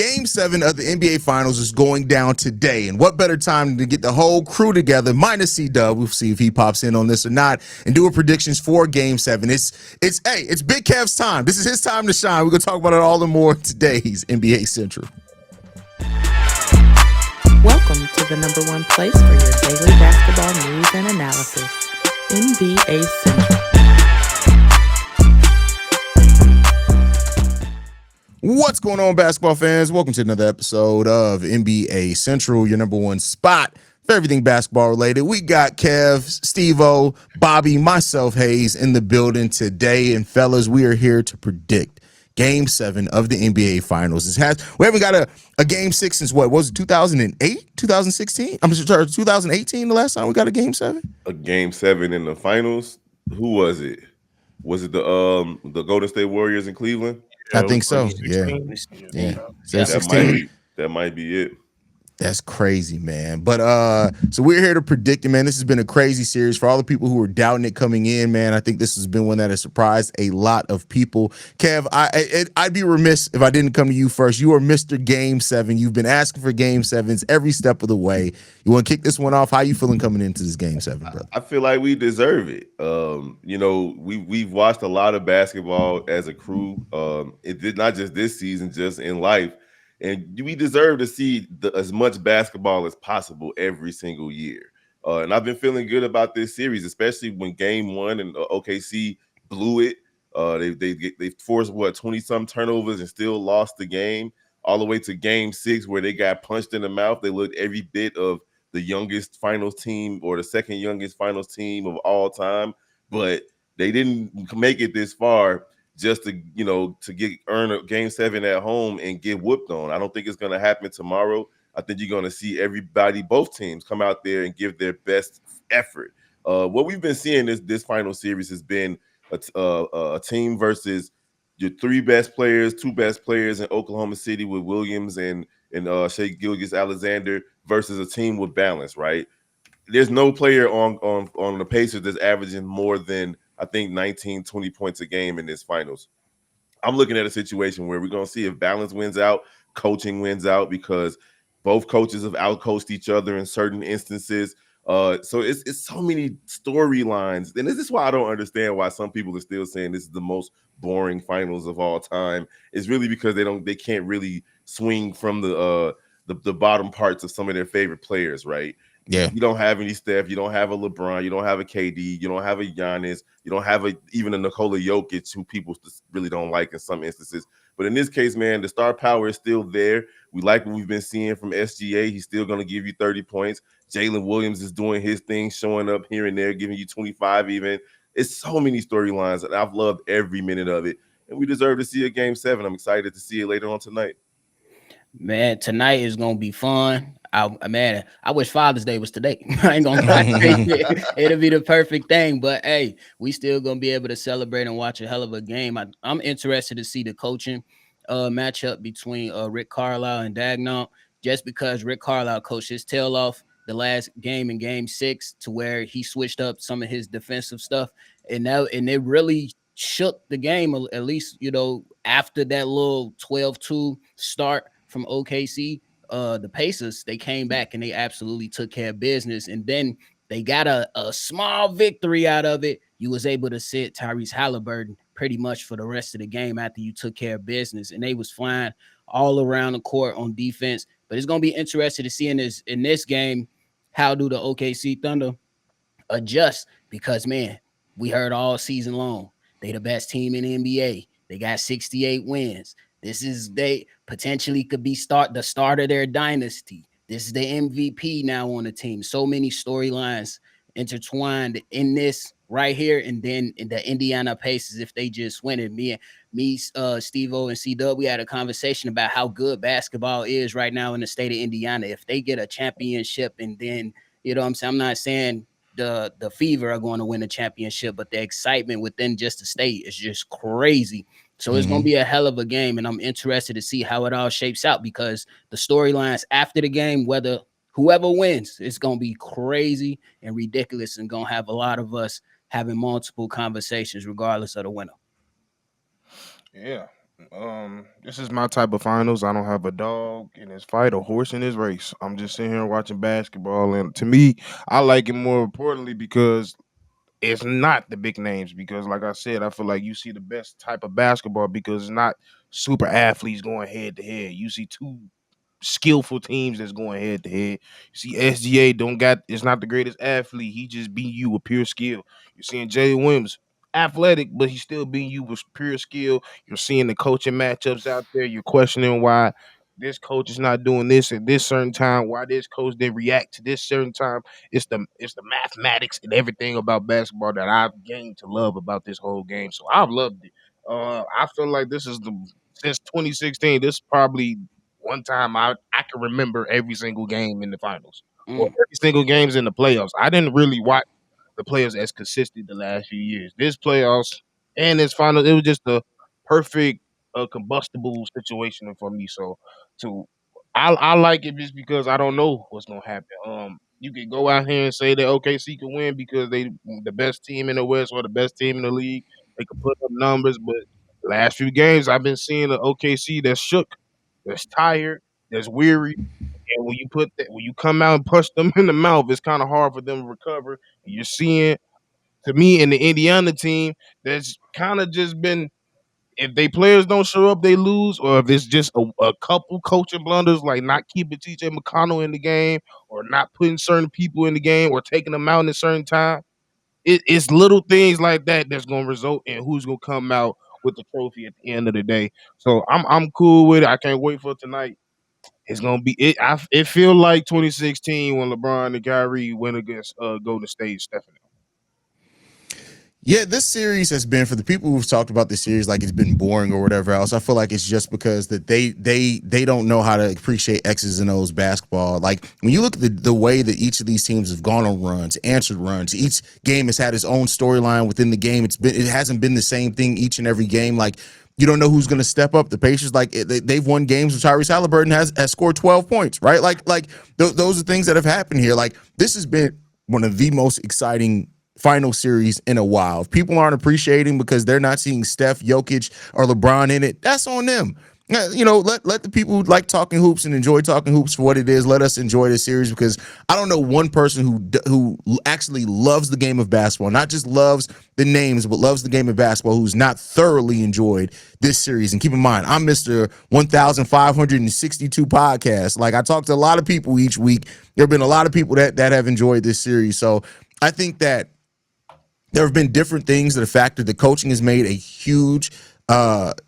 Game 7 of the NBA Finals is going down today, and what better time to get the whole crew together, minus C-Dub, we'll see if he pops in on this or not, and do a predictions for Game 7. It's Big Kev's time. This is his time to shine. We're going to talk about it all and more in today's NBA Central. Welcome to the number one place for your daily basketball news and analysis, NBA Central. What's going on, basketball fans? Welcome to another episode of NBA Central, your number one spot for everything basketball related. We got Kev, Steve-O, Bobby, myself, Hayes, in the building today. And fellas, we are here to predict Game 7 of the NBA Finals. We haven't got a Game 6 since what was it, 2008, 2016? I'm sorry, 2018, the last time we got a Game 7? A Game 7 in the Finals? Who was it? Was it the Golden State Warriors in Cleveland? I think so. Yeah. That might be it. That's crazy, man. But so we're here to predict it, man. This has been a crazy series for all the people who were doubting it coming in, man. I think this has been one that has surprised a lot of people. Kev, I'd be remiss if I didn't come to you first. You are Mr. Game 7. You've been asking for Game 7s every step of the way. You want to kick this one off? How you feeling coming into this Game 7, brother? I feel like we deserve it. We've watched a lot of basketball as a crew. It did not just this season, just in life. And we deserve to see as much basketball as possible every single year. And I've been feeling good about this series, especially when Game 1 and OKC blew it. They forced 20-some turnovers and still lost the game, all the way to Game 6 where they got punched in the mouth. They looked every bit of the youngest finals team or the second youngest finals team of all time, but they didn't make it this far just to earn a Game 7 at home and get whooped on. I don't think it's going to happen tomorrow. I think you're going to see everybody, both teams, come out there and give their best effort. What we've been seeing this final series has been a team versus your three best players, two best players in Oklahoma City with Williams and Shai Gilgeous-Alexander versus a team with balance, right? There's no player on the Pacers that's averaging more than, I think, 19, 20 points a game in this finals. I'm looking at a situation where we're going to see if balance wins out, coaching wins out, because both coaches have outcoached each other in certain instances. So it's so many storylines. And this is why I don't understand why some people are still saying this is the most boring finals of all time. It's really because they can't really swing from the bottom parts of some of their favorite players, right? Yeah, you don't have any Steph, you don't have a LeBron, you don't have a KD, you don't have a Giannis, you don't have even a Nikola Jokic, who people really don't like in some instances. But in this case, man, the star power is still there. We like what we've been seeing from SGA. He's still going to give you 30 points. Jalen Williams is doing his thing, showing up here and there, giving you 25 even. It's so many storylines, and I've loved every minute of it. And we deserve to see a Game 7. I'm excited to see it later on tonight. Man, tonight is going to be fun. I wish Father's Day was today. I ain't gonna lie. It'll be the perfect thing. But hey, we still gonna be able to celebrate and watch a hell of a game. I'm interested to see the coaching matchup between Rick Carlisle and Dagnall, just because Rick Carlisle coached his tail off the last game in Game 6 to where he switched up some of his defensive stuff, and it really shook the game, at least after that little 12-2 start from OKC. The Pacers, they came back and they absolutely took care of business, and then they got a small victory out of it. You was able to sit Tyrese Haliburton pretty much for the rest of the game after you took care of business, and they was flying all around the court on defense. But it's gonna be interesting to see in this game, how do the OKC Thunder adjust, because man, we heard all season long they the best team in the NBA. They got 68 wins. They potentially could be the start of their dynasty. This is the MVP now on the team. So many storylines intertwined in this right here, and then in the Indiana Pacers, if they just win it. Me, Steve-O, and C-Dub, we had a conversation about how good basketball is right now in the state of Indiana. If they get a championship, and then, what I'm saying, I'm not saying the Fever are going to win a championship, but the excitement within just the state is just crazy. So it's going to be a hell of a game, and I'm interested to see how it all shapes out, because the storylines after the game, whether whoever wins, it's going to be crazy and ridiculous, and going to have a lot of us having multiple conversations regardless of the winner. Yeah. This is my type of finals. I don't have a dog in this fight, a horse in this race. I'm just sitting here watching basketball, and to me, I like it more importantly because it's not the big names. Because, like I said, I feel like you see the best type of basketball because it's not super athletes going head to head. You see two skillful teams that's going head to head. You see, SGA don't got is not the greatest athlete. He just beat you with pure skill. You're seeing Jay Williams athletic, but he's still beating you with pure skill. You're seeing the coaching matchups out there. You're questioning why this coach is not doing this at this certain time. Why this coach didn't react to this certain time. It's the mathematics and everything about basketball that I've gained to love about this whole game. So I've loved it. I feel like this is the since 2016. This is probably one time I can remember every single game in the finals or Mm. every single games in the playoffs. I didn't really watch the players as consistent the last few years. This playoffs and this final, it was just a perfect combustible situation for me. So to I like it just because I don't know what's gonna happen. You can go out here and say that OKC can win because they the best team in the West or the best team in the league. They can put up numbers, but last few games I've been seeing the OKC that's shook, that's tired, that's weary. And when you come out and punch them in the mouth, it's kind of hard for them to recover. And you're seeing to me in the Indiana team that's kind of just been if they players don't show up, they lose, or if it's just a couple coaching blunders like not keeping TJ McConnell in the game, or not putting certain people in the game, or taking them out in a certain time. It's little things like that that's gonna result in who's gonna come out with the trophy at the end of the day. So I'm cool with it. I can't wait for tonight. It's gonna be it. It feel like 2016 when LeBron and Kyrie went against Golden State. Stephanie. Yeah, this series has been for the people who've talked about this series like it's been boring or whatever else. I feel like it's just because that they don't know how to appreciate X's and O's basketball. Like when you look at the way that each of these teams have gone on runs, answered runs, each game has had its own storyline within the game. It hasn't been the same thing each and every game. Like you don't know who's going to step up. The Pacers, like they've won games where Tyrese Haliburton has scored 12 points, right? Those are things that have happened here. Like this has been one of the most exciting final series in a while. If people aren't appreciating because they're not seeing Steph, Jokic, or LeBron in it, that's on them. Let the people who like talking hoops and enjoy talking hoops for what it is. Let us enjoy this series because I don't know one person who actually loves the game of basketball, not just loves the names, but loves the game of basketball, who's not thoroughly enjoyed this series. And keep in mind, I'm Mr. 1,562 podcast. Like I talk to a lot of people each week. There have been a lot of people that have enjoyed this series. So I think that there have been different things that have factored. The coaching has made a huge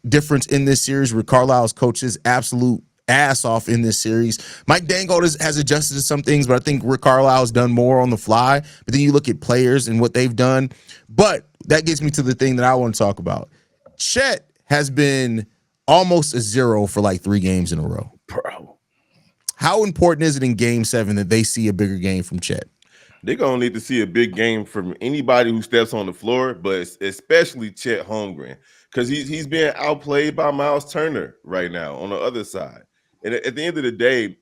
difference in this series. Rick Carlisle's coached his absolute ass off in this series. Mike Dangold has adjusted to some things, but I think Rick Carlisle has done more on the fly. But then you look at players and what they've done. But that gets me to the thing that I want to talk about. Chet has been almost a zero for like 3 games in a row. Bro. How important is it in game 7 that they see a bigger game from Chet? They're gonna need to see a big game from anybody who steps on the floor, but especially Chet Holmgren, because he's being outplayed by Miles Turner right now on the other side. And at the end of the day,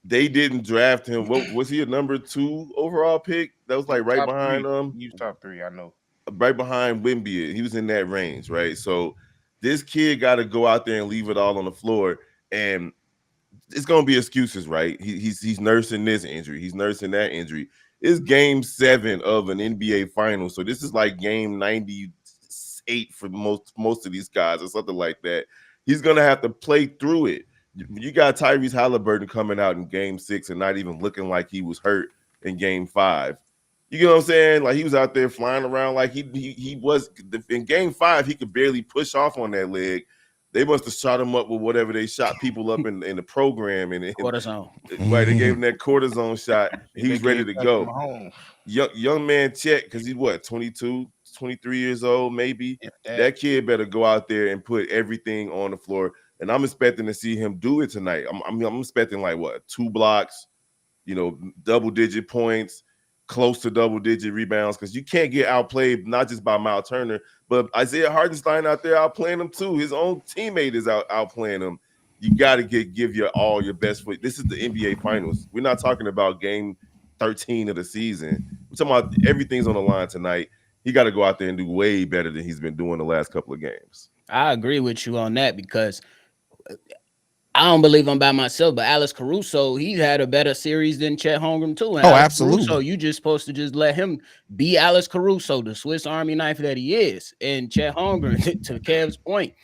they didn't draft him. What was he, a number 2 overall pick? That was like right Top behind three. He was top three. I know. right behind Wimby. He was in that range, right? So this kid got to go out there and leave it all on the floor. And it's gonna be excuses, right? He's nursing this injury, he's nursing that injury. It's game 7 of an NBA final, so this is like game 98 for most of these guys or something like that. He's gonna have to play through it. You got Tyrese Haliburton coming out in game 6 and not even looking like he was hurt in game 5. You know what I'm saying? Like he was out there flying around like he was in game 5. He could barely push off on that leg. They must have shot him up with whatever they shot people up in the program. And Cortisone. Right, they gave him that cortisone shot. He was ready to go. Young man Chet, because he's what, 22, 23 years old, maybe. That kid better go out there and put everything on the floor. And I'm expecting to see him do it tonight. I'm expecting like what, 2 blocks, double-digit points, close to double-digit rebounds, because you can't get outplayed not just by Miles Turner, but Isaiah Hartenstein out there outplaying him too. His own teammate is outplaying him. You got to give your all, your best foot. This is the NBA Finals. We're not talking about game 13 of the season. We're talking about everything's on the line tonight. He got to go out there and do way better than he's been doing the last couple of games. I agree with you on that because I don't believe I'm by myself, but Alex Caruso, he had a better series than Chet Holmgren too. And Oh, Alex Caruso, absolutely. you just supposed to just let him be Alex Caruso, the Swiss Army knife that he is. And Chet Holmgren, to Kev's point,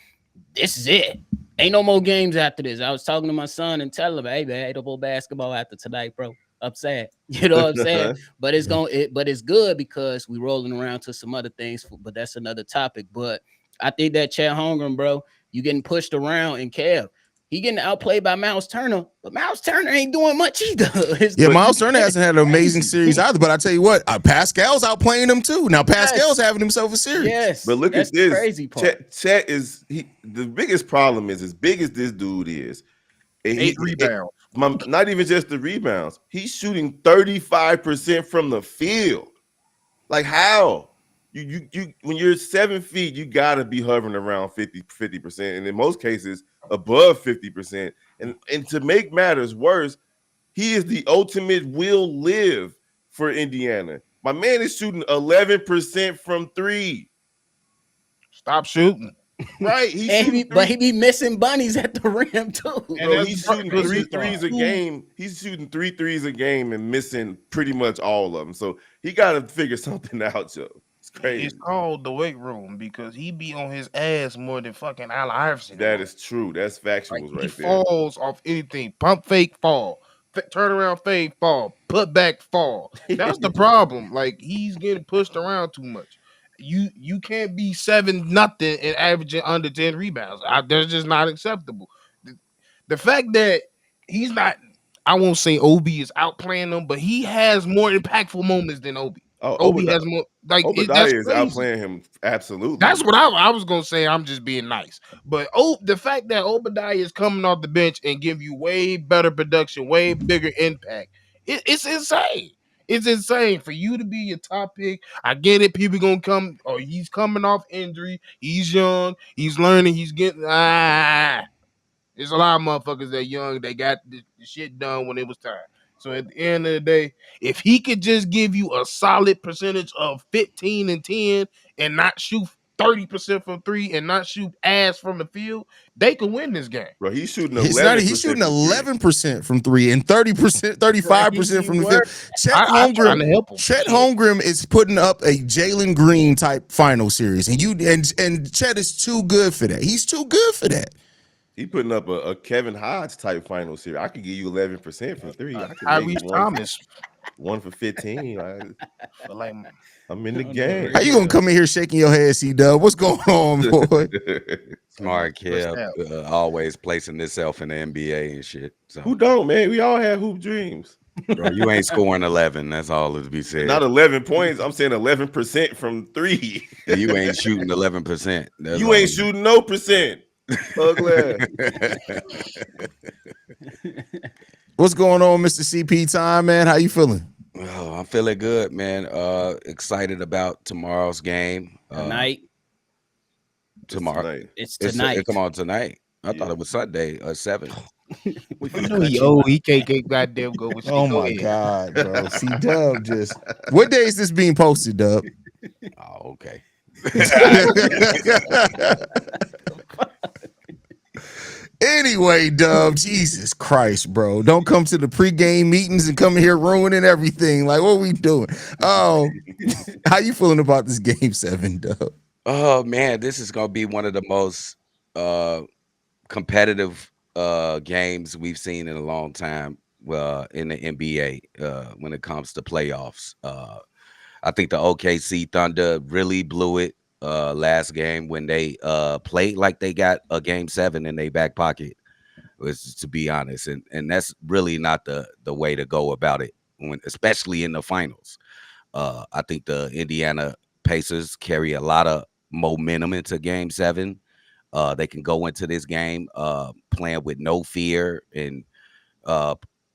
this is it. Ain't no more games after this. I was talking to my son and telling him, hey man, ain't no more basketball after tonight, bro. Upset. You know what I'm saying? But it's good because we rolling around to some other things, but that's another topic. But I think that Chet Holmgren, bro, you getting pushed around in Kev. He getting outplayed by Miles Turner, but Miles Turner ain't doing much either. Yeah, Miles Turner hasn't had an amazing series either, but I tell you what, Pascal's outplaying him too. Now Pascal's having himself a series. Yes, but look that's at this. The crazy part. Chet is the biggest problem is as big as this dude is. 8 rebounds. Not even just the rebounds. He's shooting 35% from the field. Like how? You when you're 7 feet, you gotta be hovering around 50%, and in most cases above 50%. And to make matters worse, he is the ultimate will live for Indiana. My man is shooting 11% from three. Stop shooting. Right, he be missing bunnies at the rim too. Bro, he's shooting 3 threes a game. He's shooting 3 threes a game and missing pretty much all of them. So he got to figure something out, Joe. It's crazy. It's called the weight room because he be on his ass more than fucking Allen Iverson. That is true. That's factual right there. He falls off anything. Pump fake fall. Turn around fade fall. Put back fall. That's the problem. Like he's getting pushed around too much. You can't be 7-0 and averaging under 10 rebounds. That's just not acceptable. The fact that he's not, I won't say Obi is outplaying him, but he has more impactful moments than Obi. Obi has more. Like Obadiah is outplaying him. Absolutely. That's what I was gonna say. I'm just being nice, but the fact that Obadiah is coming off the bench and give you way better production, way bigger impact, it's insane. It's insane for you to be a top pick. I get it. People gonna come. Oh, he's coming off injury. He's young. He's learning. He's getting. There's a lot of motherfuckers that young. They got the shit done when it was time. So at the end of the day, if he could just give you a solid percentage of 15 and 10 and not shoot 30% from three and not shoot ass from the field, they can win this game. Bro, he's shooting 11%. He's shooting 11% from three and 30%, 35% from the field. Chet Holmgren is putting up a Jalen Green type final series, and Chet is too good for that. He's too good for that. He putting up a Kevin Hodge type final series. I could give you 11% from three. Tyrese Thomas, 1 for 15. I'm in the game. game. How you gonna come in here shaking your head, C-Dub? What's going on, boy? Smart kid, always placing himself in the NBA and shit. So. Who don't, man? We all have hoop dreams. Bro, you ain't scoring 11. That's all to be said. Not 11 points. I'm saying 11% from three. You ain't shooting 11%. You ain't shooting no percent. Ugly. What's going on, Mr. CP Time, man? How you feeling? Oh, I'm feeling good, man. Excited about tomorrow's game. Tonight. Tomorrow. It's tonight. Come on tonight. I thought it was Sunday, 7. He can't goddamn go with. Oh my God, bro. See, Dub just. What day is this being posted, Dub? Oh, okay. Anyway, Dub, Jesus Christ, bro. Don't come to the pregame meetings and come here ruining everything. Like, what are we doing? Oh, how you feeling about this game 7, Dub? Oh, man, this is going to be one of the most competitive games we've seen in a long time in the NBA when it comes to playoffs. I think the OKC Thunder really blew it last game when they played like they got a game 7 in their back pocket, to be honest. And that's really not the way to go about it, especially in the finals. I think the Indiana Pacers carry a lot of momentum into game 7. They can go into this game playing with no fear and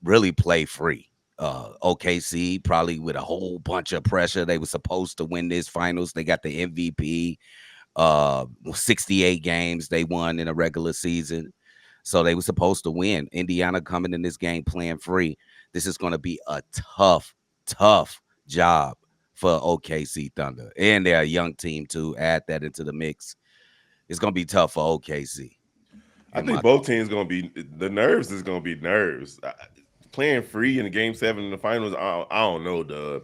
really play free. OKC probably with a whole bunch of pressure. They were supposed to win this finals. They got the MVP. 68 games they won in a regular season. So they were supposed to win. Indiana coming in this game playing free. This is going to be a tough job for OKC Thunder. And they're a young team to add that into the mix. it's gonna be tough for OKC. I think both teams gonna be the nerves is gonna be nerves. Playing free in the game 7 in the finals, I don't know, Dub.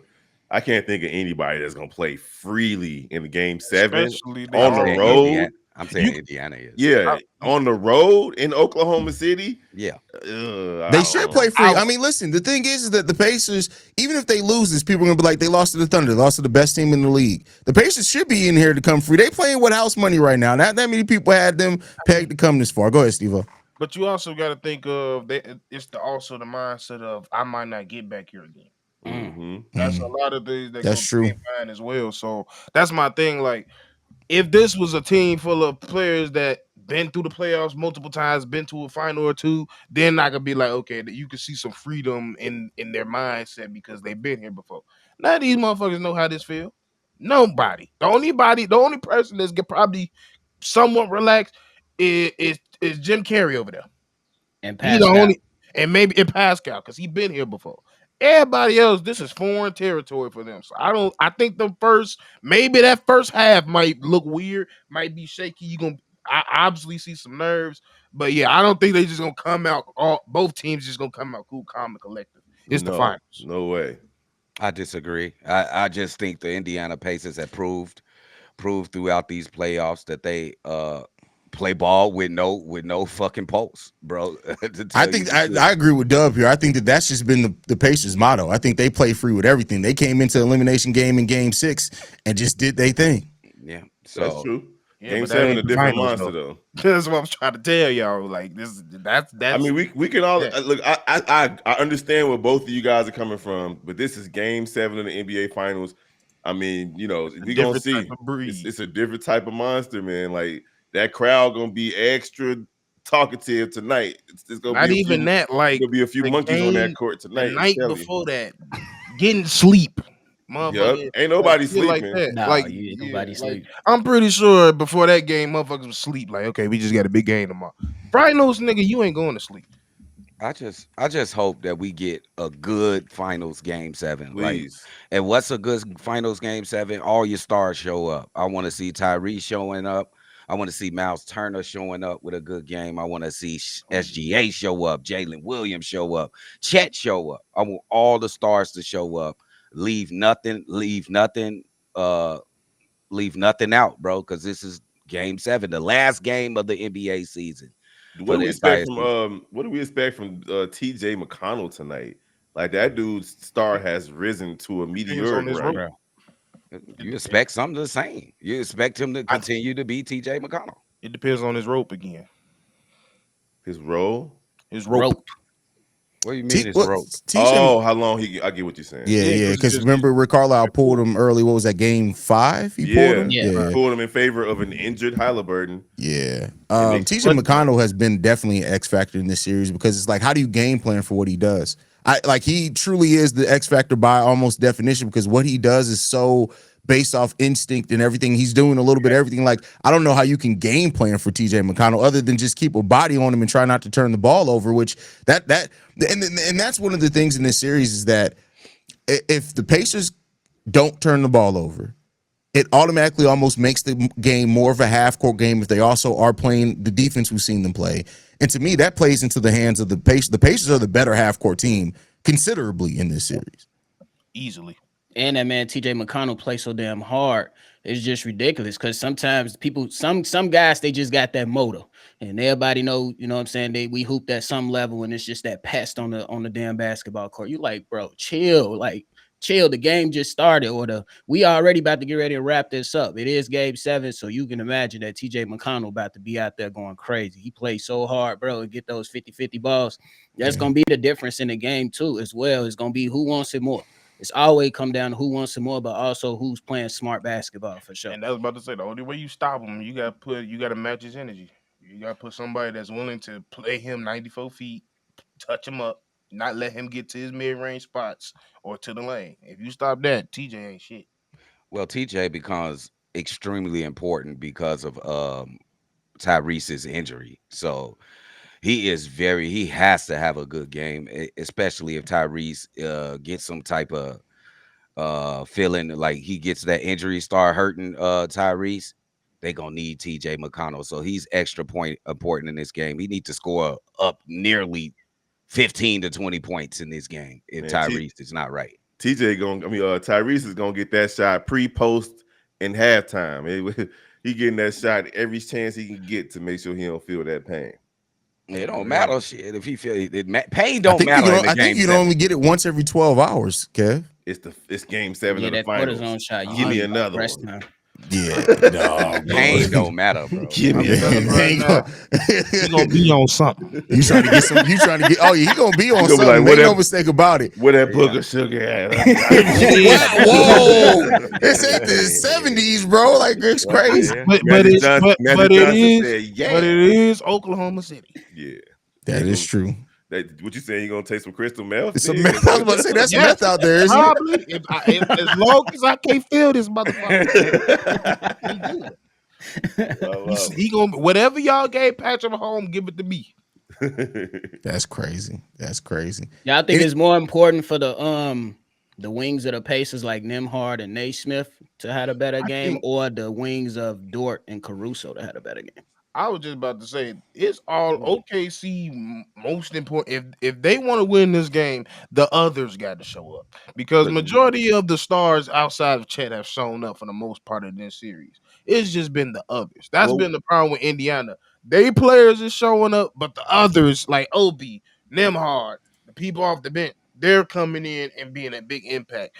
I can't think of anybody that's gonna play freely in the game 7 Especially they on the all road. I'm saying Indiana is. Yeah, on the road in Oklahoma City. Yeah. They should play free. I- I mean, listen, the thing is that the Pacers, even if they lose this, people are going to be like, they lost to the Thunder, lost to the best team in the league. The Pacers should be in here to come free. They playing with house money right now. Not that many people had them pegged to come this far. Go ahead, Steve-O. But you also got to think of it's also the mindset of I might not get back here again. Mm-hmm. That's a lot of things that That's go true. through their mind as well. So that's my thing. Like, if this was a team full of players that been through the playoffs multiple times, been to a final or two, then I could be like, okay, that you can see some freedom in their mindset because they've been here before. None of these motherfuckers know how this feel. Nobody. The only person that's probably somewhat relaxed is Jim Carrey over there. And He the Pascal. only, and maybe in Pascal because he been here before. Everybody else, this is foreign territory for them. So I think maybe that first half might look weird, might be shaky. I obviously see some nerves, but yeah, I don't think they just gonna come out. Both teams just gonna come out cool, calm, and collective. It's the finals. No way. I disagree. I just think the Indiana Pacers have proved throughout these playoffs that they play ball with no fucking pulse, bro. I think I agree with Dub here. I think that's just been the Pacers' motto. I think they play free with everything. They came into the elimination game in game 6 and just did their thing. Yeah, so that's true. Yeah, game but that 7 ain't a the different finals, monster though. That's what I'm trying to tell y'all. Like that's. I mean, we can all yeah. look. I understand where both of you guys are coming from, but this is game 7 of the NBA Finals. I mean, you know, we gonna different see. type of breed. It's a different type of monster, man. Like that crowd gonna be extra talkative tonight. It's gonna Not be even that. Like gonna be a few the monkeys on that game court the tonight. night I'm telling before that, getting sleep, you. motherfucker. Yep. Ain't nobody shit like sleeping. that. Nah, Like you ain't yeah, nobody like, sleep. I'm pretty sure before that game, motherfuckers was sleep. Like, okay, we just got a big game tomorrow. Finals, nigga, you ain't going to sleep. I just hope that we get a good finals game 7. Please. Like, and what's a good finals game 7? All your stars show up. I want to see Tyrese showing up. I want to see Miles Turner showing up with a good game. I want to see SGA show up, Jalen Williams show up, Chet show up. I want all the stars to show up. Leave nothing out, bro, because this is game 7, the last game of the NBA season. What do we expect from TJ McConnell tonight? Like that dude's star has risen to a meteoric his right. rope. You expect something the same. You expect him to continue to be TJ McConnell. It depends on his rope again. His role? His rope. What do you mean his rope? How long I get what you're saying. Yeah. Because remember, Rick Carlisle pulled him early. What was that, game 5? He pulled him? He pulled him in favor of an injured Haliburton. Yeah. TJ McConnell has been definitely an X factor in this series because it's like, how do you game plan for what he does? He truly is the X factor by almost definition because what he does is so based off instinct and everything. He's doing a little bit of everything. Like, I don't know how you can game plan for TJ McConnell other than just keep a body on him and try not to turn the ball over, which and that's one of the things in this series is that if the Pacers don't turn the ball over, it automatically almost makes the game more of a half-court game if they also are playing the defense we've seen them play. And to me, that plays into the hands of the Pacers. The Pacers are the better half-court team considerably in this series. Easily. And that man TJ McConnell plays so damn hard. It's just ridiculous because sometimes people, some guys, they just got that motor. And everybody know, you know what I'm saying? We hooped at some level and it's just that pest on the damn basketball court. You like, bro, chill. Like, chill. The game just started, we already about to get ready to wrap this up. It is game 7, so you can imagine that TJ McConnell about to be out there going crazy. He plays so hard, bro, and get those 50-50 balls. That's gonna be the difference in the game too, as well. It's gonna be who wants it more. It's always come down to who wants it more, but also who's playing smart basketball for sure. And I was about to say, the only way you stop him, you gotta match his energy. You gotta put somebody that's willing to play him 94 feet, touch him up, not let him get to his mid-range spots or to the lane. If you stop that, TJ ain't shit. Well, TJ becomes extremely important because of Tyrese's injury. So he has to have a good game, especially if Tyrese gets some type of feeling like he gets that injury, start hurting Tyrese. they're gonna need TJ McConnell. So he's extra point important in this game. He needs to score up nearly 15 to 20 points in this game if Tyrese is not right. Tyrese is gonna get that shot pre, post, and halftime. He getting that shot every chance he can get to make sure he don't feel that pain. It don't matter shit if he feel it. Pain don't matter. I think you only get it once every 12 hours, Kev. It's game 7 of the that finals. cortisone shot. Give me another one. Now. Yeah, no, pain don't matter, bro. Give me another one. He gonna be on something. You trying to get some? You trying to get? Oh yeah, he gonna be on something. Like, Make no mistake about it. Where that book of sugar at? Whoa, it's at the 70s, bro. Like it's crazy. But it is Oklahoma City. Yeah, that is true. What you saying? You gonna take some crystal meth? It's a meth. I was about to say that's meth out there, isn't it? As long as I can't feel this motherfucker, he gonna whatever y'all gave Patrick Mahomes, give it to me. That's crazy. That's crazy. Yeah, I think it's more important for the wings of the Pacers like Nembhard and Naismith to have a better game, or the wings of Dort and Caruso to have a better game. I was just about to say it's all OKC most important. If they want to win this game, the others got to show up because majority of the stars outside of Chet have shown up for the most part of this series. It's just been the others. That's been the problem with Indiana. They players is showing up, but the others like Obi, Nembhard, the people off the bench, they're coming in and being a big impact.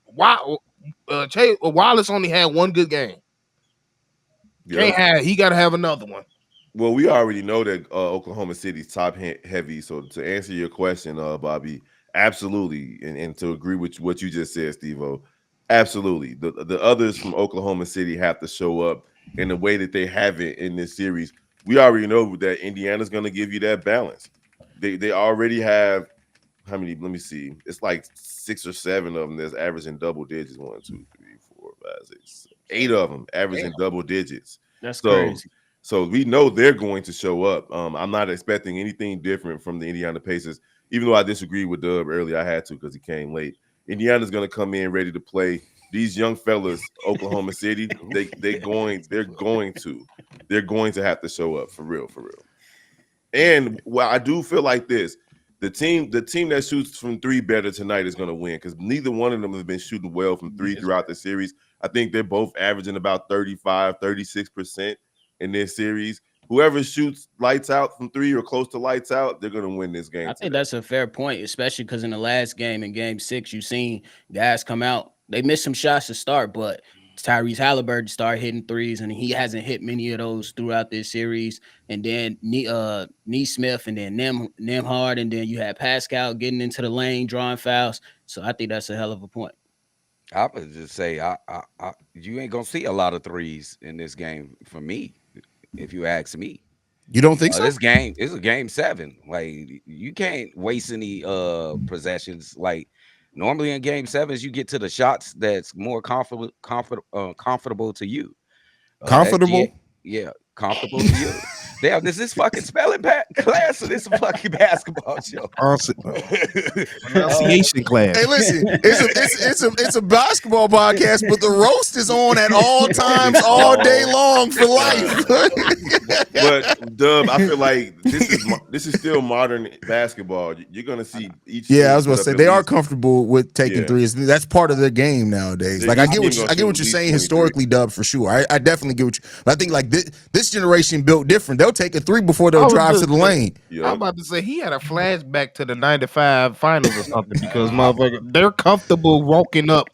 Wallace only had one good game. He got to have another one. Well, we already know that Oklahoma City's top heavy. So to answer your question, Bobby, absolutely, and to agree with what you just said, Steve-O, absolutely. The others from Oklahoma City have to show up in the way that they have it in this series. We already know that Indiana's going to give you that balance. They already have how many? Let me see. It's like 6 or 7 of them that's averaging double digits. 1, 2, 3, 4, 5, 6, 8 of them averaging double digits. That's crazy. So we know they're going to show up. I'm not expecting anything different from the Indiana Pacers, even though I disagreed with Dub earlier. I had to because he came late. Indiana's going to come in ready to play. These young fellas, Oklahoma City, they're going to have to show up for real. And I do feel like this. The team that shoots from 3 better tonight is going to win because neither one of them has been shooting well from 3 throughout the series. I think they're both averaging about 35, 36% in this series. Whoever shoots lights out from 3 or close to lights out, they're going to win this game. I think that's a fair point, especially because in the last game, in game 6, you've seen guys come out. They missed some shots to start, but Tyrese Haliburton started hitting threes, and he hasn't hit many of those throughout this series. And then Nesmith, and then Nembhard, and then you had Pascal getting into the lane, drawing fouls. So I think that's a hell of a point. I would just say, you ain't gonna see a lot of threes in this game for me, if you ask me. You don't think so? This game is a game 7. Like you can't waste any possessions. Like normally in game 7s, you get to the shots that's more comfortable to you. Comfortable? Yeah, comfortable to you. Damn, this is fucking spelling class, or this is a fucking basketball show. Pronunciation class. Hey, listen, it's a basketball podcast, but the roast is on at all times, all day long for life. But Dub, I feel like this is still modern basketball. You're gonna see each. Yeah, I was about to say they are comfortable with taking threes. That's part of their game nowadays. Like I get what you're saying historically, Dub, for sure. I definitely get what you. But I think like this generation built different. They'll take a 3 before they'll drive to the lane. I'm about to say he had a flashback to the ~95 finals or something because motherfucker, they're comfortable walking up.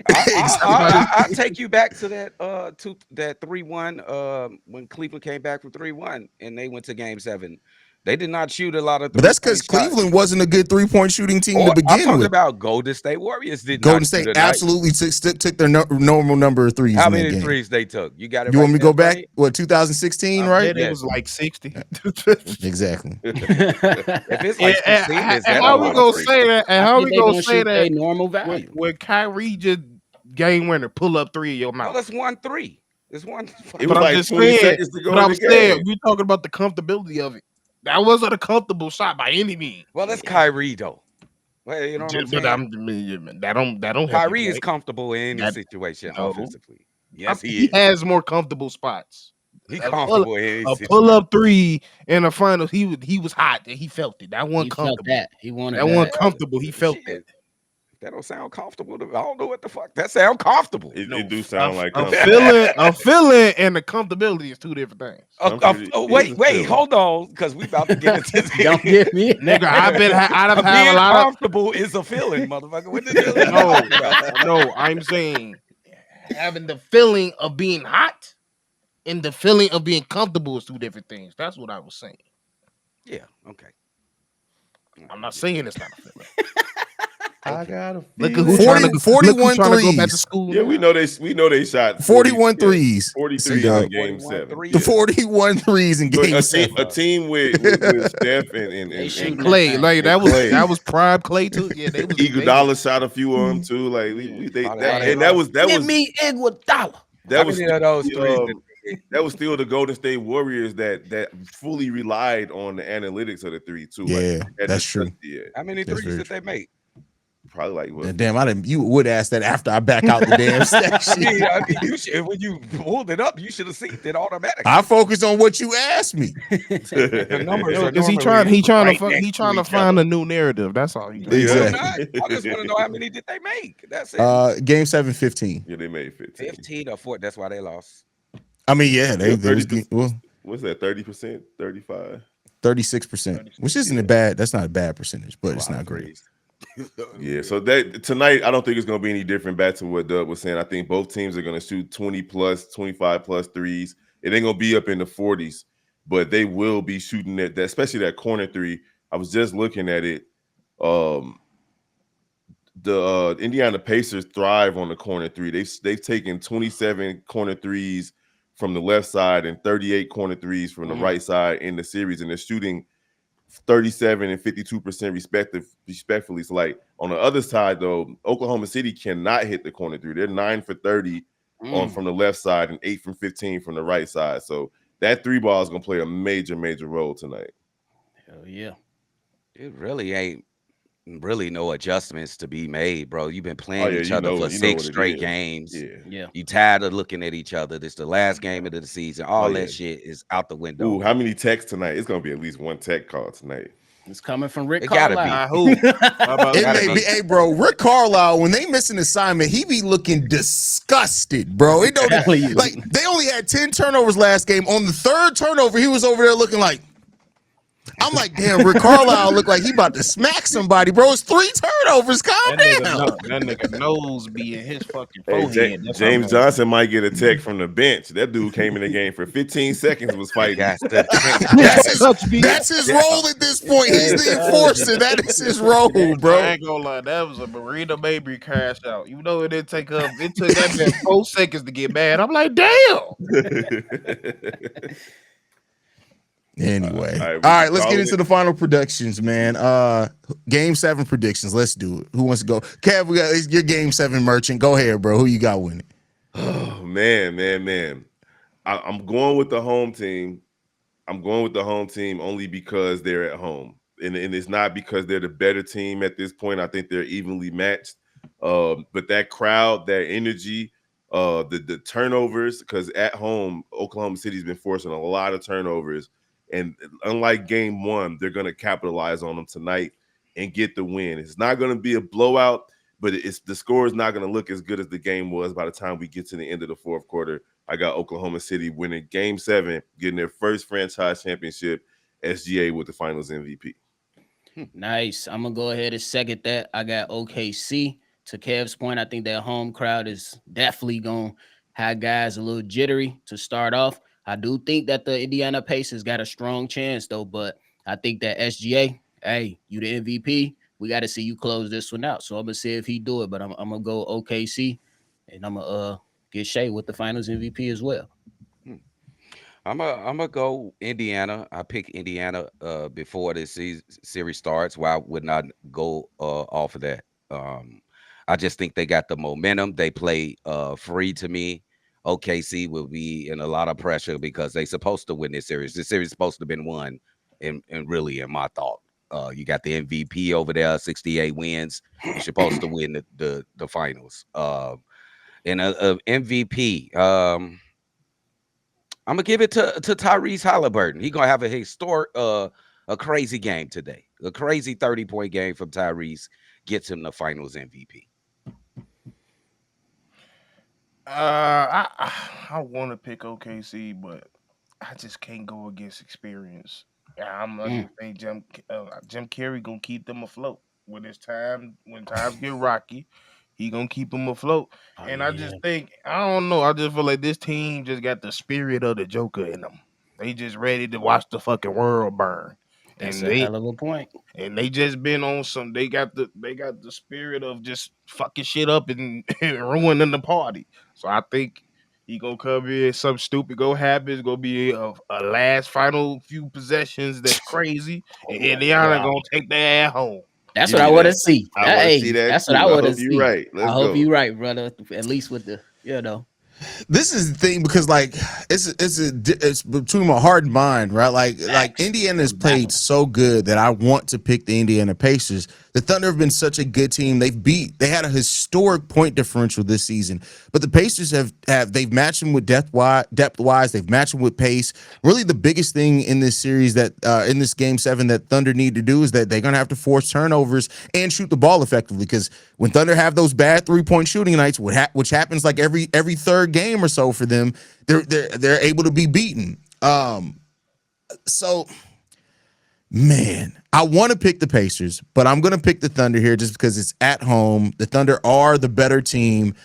I take you back to that 3-1 when Cleveland came back from 3-1 and they went to game 7. They did not shoot a lot of. But that's because Cleveland wasn't a good 3-point shooting team to begin I'm talking with. About Golden State Warriors did. Golden State absolutely took their normal number of threes. How many threes they took? You got it. You want me to go back? What 2016? Right? It was like 60. Exactly. If it's like 16, how we gonna say that? And how we gonna say that? Normal value. When Kyrie just game winner pull up 3 in your mouth. Well, that's 1-3. It's one. It was like 20 seconds to go. But I'm saying we're talking about the comfortability of it. That wasn't a comfortable shot by any means. Well, that's Kyrie though. Well, you know what I'm saying? That don't Kyrie is comfortable in any situation offensively. Yes, He he is. has more comfortable spots. He A comfortable in his a situation. pull-up three in the finals, he was hot and he felt it. That one He felt comfortable. that. He wanted That one that. comfortable. He felt Shit. that. That don't sound comfortable. I don't know what the fuck. That sound comfortable. It do sound like a comfortable. feeling, and the comfortability is two different things. Comfort Wait, is a feeling. hold on, because we about to get into this. Don't get me. Nigga, I've had Being a lot of comfortable is a feeling, motherfucker. What the hell are you talking about? no. I'm saying having the feeling of being hot and the feeling of being comfortable is two different things. That's what I was saying. Yeah, okay. I'm not saying it's not a feeling. I got a Look at feeling. who's 40 trying to 41 trying to go back to threes. school. Yeah, now. we know they shot 41 threes. 43 C-Dub. in game 7. The 41 threes in But game 7. a team with Steph They shooting and Clay, that like and Clay. that was prime Clay too. Yeah, they was Iguodala shot a few of them too. Like that was How many of those threes? that was still the Golden State Warriors that fully relied on the analytics of the three too. Yeah, like, that's true. How many That's threes very did they make? Probably like what? Damn, I didn't. You would ask that after I back out the damn section. I mean, you should, when you pulled it up, you should have seen it automatically. I focused on what you asked me. The numbers are because he normally trying right to next trying to each find other. a new narrative. That's all. He No, doing. Exactly. not. I just want to know how many did they make. That's it. Game 7, 15. Yeah, they made 15. 15 or 4. That's why they lost. I mean, yeah, they was 30%. well, What's that? 30%, 35. 36%, which isn't a bad. That's not a bad percentage, but it's not great. Yeah, so that tonight I don't think it's gonna be any different. Back to what Doug was saying, I think both teams are gonna shoot 20 plus, 25 plus threes. It ain't gonna be up in the 40s, but they will be shooting that, especially that corner three. I was just looking at it. The Indiana Pacers thrive on the corner three. They've taken 27 corner threes from the left side and 38 corner threes from the right side in the series, and they're shooting 37 and 52% respectfully. So like on the other side though, Oklahoma City cannot hit the corner three. They're 9 for 30 from the left side and 8 from 15 from the right side. So that three ball is gonna play a major role tonight. Hell yeah. It really ain't no adjustments to be made, bro. You've been playing each you other know- for you know 6 what it straight is. games. Yeah. You tired of looking at each other. This the last game of the season. All Oh, yeah. that shit is out the window. Ooh, how many texts tonight? It's gonna be at least one tech call tonight. It's coming from Rick It gotta be. Carlisle. Who? How about It Gotta may be. be, hey, bro. Rick Carlisle, when they miss an assignment, he be looking disgusted, bro. It don't Telling you. like they only had 10 turnovers last game. On the third turnover, he was over there looking like. I'm like, damn, Rick Carlisle look like he about to smack somebody, bro. It's 3 turnovers. Calm down. that nigga nose be in his fucking Hey, forehead. That's how James I'm Johnson might get a tech from the bench. That dude came in the game for 15 seconds, was fighting. That's his role at this point. He's the enforcer. That is his role, I bro. ain't gonna lie, that was a Marina Mabry crash out. You know, it took that man 4 seconds to get mad. I'm like, damn. Anyway, All all right, right, let's call get it. into the final predictions, man. Game 7 predictions. Let's do it. Who wants to go? Kev, we got your game 7 merchant. Go ahead, bro. Who you got winning? Oh man. I'm going with the home team. I'm going with the home team only because they're at home. And it's not because they're the better team at this point. I think they're evenly matched. But that crowd, that energy, the turnovers, because at home, Oklahoma City's been forcing a lot of turnovers. And unlike game 1, they're going to capitalize on them tonight and get the win. It's not going to be a blowout, but the score is not going to look as good as the game was by the time we get to the end of the fourth quarter. I got Oklahoma City winning game 7, getting their first franchise championship, SGA with the finals MVP. Nice. I'm gonna go ahead and second that. I got OKC. To Kev's point, I think that home crowd is definitely gonna have guys a little jittery to start off. I do think that the Indiana Pacers got a strong chance though, but I think that SGA, hey, you the MVP. We got to see you close this one out. So I'm gonna see if he do it, but I'm gonna go OKC, and I'm gonna get Shai with the Finals MVP as well. I'm gonna go Indiana. I pick Indiana before this series starts. Why would not go off of that? I just think they got the momentum. They play free to me. OKC will be in a lot of pressure because they're supposed to win this series. This series is supposed to have been won, and really, in my thought, you got the MVP over there, 68 wins. You're supposed to win the finals. And a MVP. I'm gonna give it to Tyrese Haliburton. He gonna have a historic, a crazy game today. A crazy 30-point game from Tyrese gets him the Finals MVP. I want to pick OKC, but I just can't go against experience. I just think Jim Carrey gonna keep them afloat when times get rocky. He gonna keep them afloat, and I just think I don't know. I just feel like this team just got the spirit of the Joker in them. They just ready to watch the fucking world burn, That's and a hell of a point. they just been on some. They got the spirit of just fucking shit up and, and ruining the party. So I think he gonna come here. Something stupid go happen. It's gonna be a last final few possessions that's crazy, and Indiana gonna take their ass home. That's Give what I me want to that. see. I want to see that That's too. what I I want to hope see. you're right. I Let's hope go. you're right, brother. At least with the, This is the thing because like it's between my heart and mind, right? Like Indiana has played so good that I want to pick the Indiana Pacers. The Thunder have been such a good team. They had a historic point differential this season, but the Pacers they've matched them with depth wise. They've matched them with pace. Really, the biggest thing in this series that in this game 7 that Thunder need to do is that they're gonna have to force turnovers and shoot the ball effectively. Because when Thunder have those bad 3-point shooting nights, which happens like every third game or so for them, they're able to be beaten. So man, I want to pick the Pacers, but I'm going to pick the Thunder here just because it's at home. The Thunder are the better team,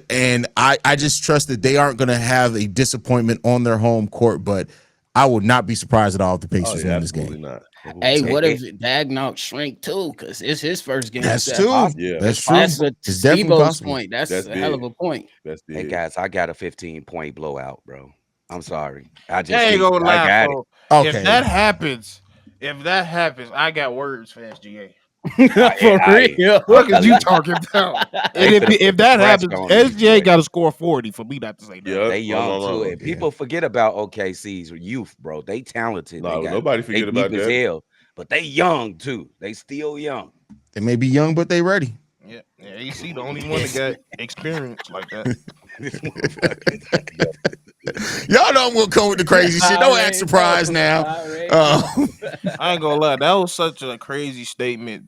and I just trust that they aren't going to have a disappointment on their home court, but I would not be surprised at all if the Pacers win this absolutely game. not. hey, what if Dagnall shrink too? Because it's his first game. That's set. true. Yeah. That's true. That's what It's definitely Steve-O's possible. point. That's That's a hell of big. a point. That's big. Hey guys, I got a 15-point blowout, bro. I'm sorry. I just I ain't gonna I lie, got bro. Okay. If that happens, I got words for SGA. For real. What is you talking about? And if that happens, Scratch on these SGA boys. got to score 40 for me not to say that. Yep. They young too. And Yeah. people forget about OKC's youth, bro. They talented. No, they nobody forget deep about as that. hell, but they young too. They still young. They may be young, but they ready. Yeah, AC the only one that got experience like that. Y'all know I'm gonna come with the crazy shit. Don't act surprised now. I ain't gonna lie, that was such a crazy statement.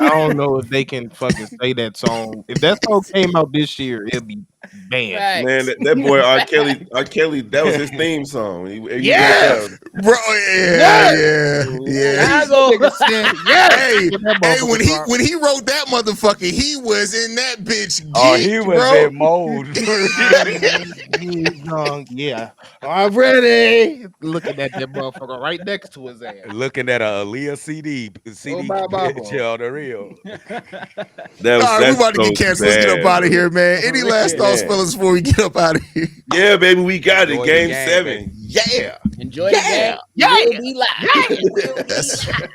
I don't know if they can fucking say that song. If that song came out this year, it'd be banned. Man, that boy R. Kelly, that was his theme song. Yes! Bro, yeah. Hey, when he wrote that motherfucker, he was in that bitch. Oh, he was bro. in mode. He's young, yeah. I'm ready. Looking at that motherfucker right next to his ass. Looking at a Aaliyah CD picture on the real. All right, we about to get canceled. Let's get up out of here, man. Any last thoughts, fellas, before we get up out of here? Yeah, baby, we got it. Enjoy Game the game, 7. man. Yeah. Enjoy the game. We'll be live.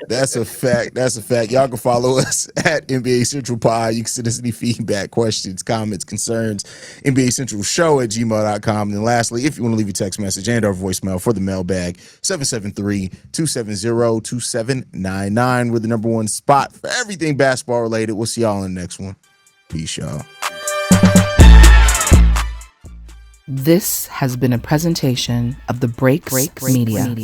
That's a fact. That's a fact. Y'all can follow us at NBA Central Pod. You can send us any feedback, questions, comments, concerns, NBA Central Show at gmail.com. And then lastly, if you want to leave a text message and our voicemail for the mailbag, 773-270-2799. We're the number one spot for everything basketball related. We'll see y'all in the next one. Peace, y'all. This has been a presentation of the Breaks Media.